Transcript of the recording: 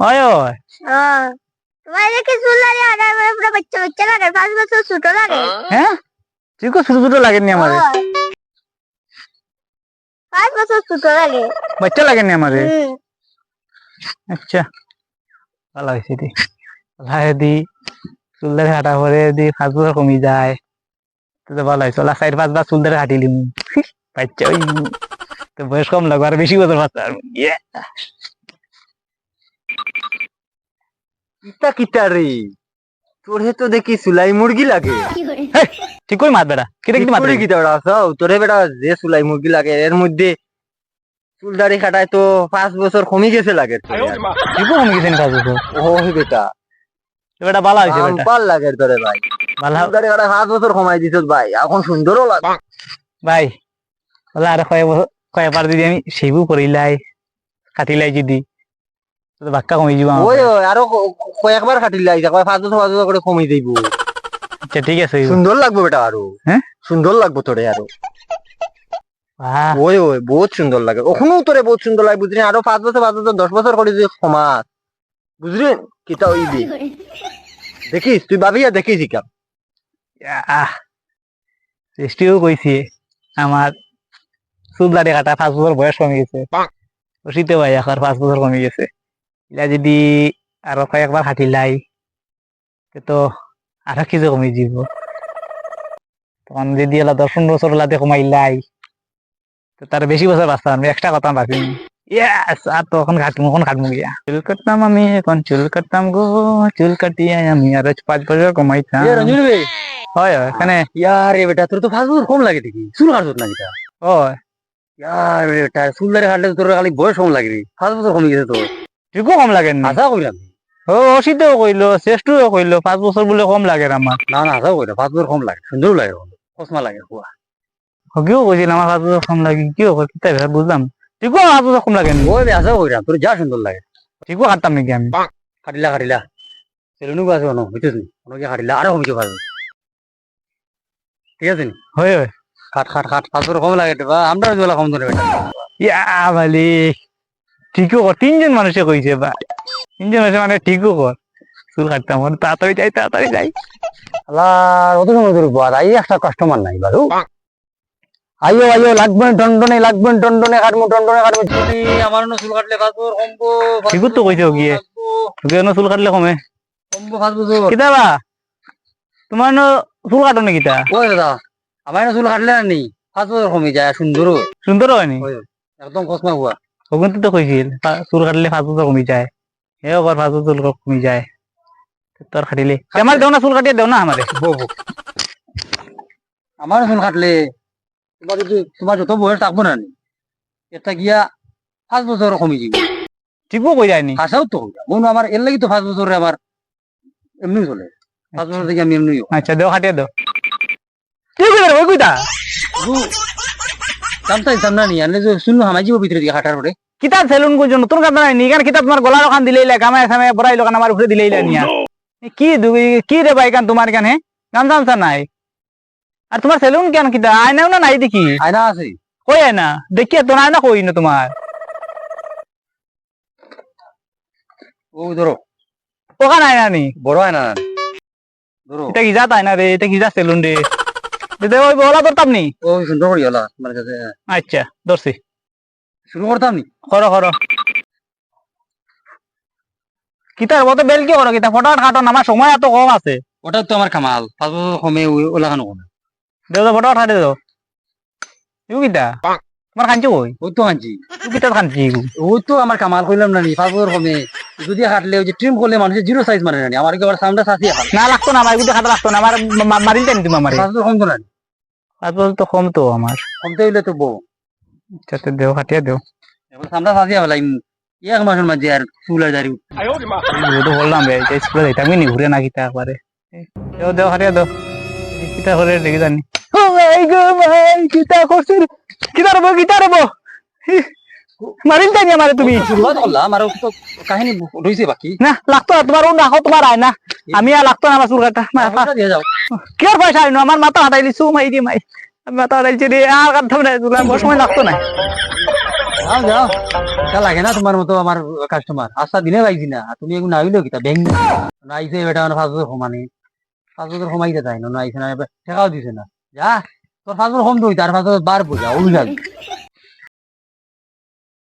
হয় হয় তোমার দেখে চুল লাগে আগার মানে পুরো বাচ্চা বাচ্চা লাগে 5 বছর ছোট লাগে হ্যাঁ তুই কো ছোট ছোট লাগেনি আমারে 5 বছর ছোট লাগে বাচ্চা লাগেনি আমারে আচ্ছা ভালো হয়েছে দি ভাই দি চুল ধরে হাঁটা পরে দি 5 বছর কমি যায় তো ভালো হয়েছে ওলা 4-5 বার চুল ধরে হাঁটিলিম বাচ্চা ওই তো বয়স কম লাগবে আর বেশি বছর বাচ্চা ইয়ে কিতা কিতা রে তোরে তো দেখি সুলাই মুরগি লাগে ঠিক করে মাত বেটা কিটা কিটা মাত তোরে কিতা বেটা আসাও তোরে বেটা যে সুলাই মুরগি লাগে এর মধ্যে চুল দাড়ি কাটায় তো 5 বছর কমে গেছে লাগে ঠিক কম গেছে 5 বছর ও বেটা বেটা ভালো হয়েছে বেটা ভাল লাগে তোরে ভাই ভালো চুল দাড়ি কাটায় 5 বছর কমাই দিছ ভাই এখন সুন্দরও লাগে ভাই ওলা আর কয়েকবার যদি আমি সেবু করিলাই কাটিলাই যদি তো বাক্কা কমে যাব ওই আরো কয়েকবার কাটিলে আইছা কয় 5 বছর করে কমে যাইব আচ্ছা ঠিক আছে সুন্দর লাগবে বেটা আরো হ্যাঁ সুন্দর লাগবে তোরে আরো বাহ ওই ওই বহুত সুন্দর লাগে ওখানেও তোরে বহুত সুন্দর লাগে বুঝলি আরো 5 বছর 10 বছর করে যে সমাজ বুঝলি কিতা হইবি দেখিস তুই ভাবিয়া দেখিস কেন চেষ্টিও কইছি আমার চুল দাড়ি কাটা 5 বছর বয়স কমে গেছে শীতে ভাই এখন 5 বছর কমে গেছে ইলা যদি আরো কয়েকবার হাঁটিলাই তো আরো কিছু কমে যাব তখন যদি এলা 10-15 বছর লাতে কমাইলাই তো তার বেশি বছর বাঁচতাম আমি একটা কথা ভাবি ইয়াস আর তখন কাটমু গিয়া চুল কাটতাম আমি এখন চুল কাটতাম গো চুল কাটিয়ে আমি আর 5 বছর কমাইতাম রঞ্জন ভাই হয় হয় এখানে ইয়ার এ বেটা তোর তো 5 বছর কম লাগে দেখি চুল কাটছত না কিতা হয় ইয়ার বেটা চুল দাড়ি কাটলে তোর খালি বয়স কম লাগে 5 বছর কমে গেছে তোর ঠিকও কম লাগে না আশা কইলাম ও অসিতেও কইলো শ্রেষ্ঠও কইলো 5 বছর বলে কম লাগে আমার না না আশা কইলাম 5 বছর কম লাগে সুন্দর লাগে কসমা লাগে হুয়া হকিও কইছিল আমার 5 বছর কম লাগে কি হবে কিতা ভাই বুঝলাম ঠিকও 5 বছর কম লাগে ওই আশা কইলাম তোর যা সুন্দর লাগে ঠিকও কাটতাম নাকি আমি কাটিলা সেলুনু আছে অন হইতেছ নি অনকে কাটিলা আরো কমিছে ভালো ঠিক আছে নি হয় হয় খাট 5 বছর কম লাগে বা আমরা জলা কম ধরে বেটা ইয়া মালিক ঠিকও কর 3 জন মানুষে কইছে বা 3 জন মানুষে মানে ঠিকও কর চুল কাটতাম মানে তাড়াতাড়ি যাই আল্লাহ অত সময় ধরে বাদ আই একটা কাস্টমার নাই বারু আইও লাগবে টন্ডনে কাটমু যদি আমার না চুল কাটলে 5 বছর কমবো ঠিকও তো কইছে গিয়ে কেন চুল কাটলে কমে কমবো 5 বছর কিতা বা তোমার ন চুল কাটো নাকি তা ওই দাদা আমার না চুল কাটলে না নি 5 বছর কমে যায় সুন্দর হয়নি একদম কসমা হুয়া ওগুন তো কইছিল চুল কাটলে 5 বছর কমে যায় হেও আবার 5 বছর কমে যায় তোর কাটিলে আমার দেও না চুল কাটিয়ে দেও না আমারে আমার চুল কাটলে তোমার যত বয়স থাকবো না নি এটা গিয়া 5 বছর কমে যাবে ঠিকও কই যায়নি আশাও তো মনে আমার এর লাগি তো 5 বছরে আমার এমনি চলে 5 বছর থেকে আমি এমনি আচ্ছা দেও কাটিয়ে দেও কি কইরা ওই কইতা জানতাম না নি আনলে যে শুনলো হামাই যাব ভিতরে দিয়ে হাঁটার পরে কিতাব সেলুন কই নতুন কাট নাই নি কার কিতাব তোমার গলার ওখান দিলেইলা গামায় সামে বড়াইলো কান আমার উপরে দিলেইলা নিয়া কি রে ভাই কান তোমার কানে গান জানতা নাই আর তোমার সেলুন কেন কিতা আয়নাও না নাই দেখি আয়না আছে কই আয়না দেখি তো আয়না কই না তোমার ও ধরো ওখানে আয়না নি বড় আয়না ধরো এটা কি যা তাই না রে এটা কি যা সেলুন রে দিতে ওই বলা করতাম নি ও সুন্দর করি হলা তোমার কাছে আচ্ছা ধরছি শুরু করতাম নি করো কিতার মতো বেল কি করো কিতা ফটাফট কাটো আমার সময় এত কম আছে ওটা তো আমার কামাল 5 বছর কমে ওলা খানো কোন দেও ফটাফট কাটে দাও ইউ কিতা তোমার খানছি কই ওই তো আনছি তুই কিতা খানছি ওই তো আমার কামাল কইলাম না নি 5 বছর কমে যদি কাটলে ওই যে ট্রিম করলে মানুষের জিরো সাইজ মানে না নি আমার কি আবার সামনে সাথে না লাগতো না আমার গুটি খাতা লাগতো না আমার মারিল জানি তুমি আমার 5 বছর কম তো না 5 বছর তো কম তো আমার কমতে হইলে তো বউ যাতে দেও কাটিয়ে দেও এবার সামনে সাথে হলাই এক মাসের মাঝে আর চুলা দাঁড়ি তো বললাম রে যে স্কুলে যাইতাম নি ঘুরে না কিতা একবারে দেও কাটিয়ে দেও কিতা করে দেখি জানি ও মাই গো মাই কিতা করছিস কিতা রে মারিল জানি আমারে তুমি শুরুয়াত করলাম আর তো কাহিনী রইছে বাকি না লাগতো না তোমার রাখো তোমার আয় না আমি আর লাগতো না আমার চুল কাটা দিয়ে যাও কি আর পয়সা আইনো আমার মাথা হাতাইলি চু মাই দি মাই মাথা হাতাইছি রে আর কাটতাম না সময় লাগতো না যাও যাও তা লাগে না তোমার মতো আমার কাস্টমার আচ্ছা দিনে পাইছি না আর তুমি এগুলো না হইলো কিতা ব্যাংক না আইসে বেটা মানে 5,000 কমানি 5,000 কমাইতে তাই না আইসে না ঠেকাও দিছে না যা তোর 5,000 কম দই তার 5,000 বার বোঝা অভিযান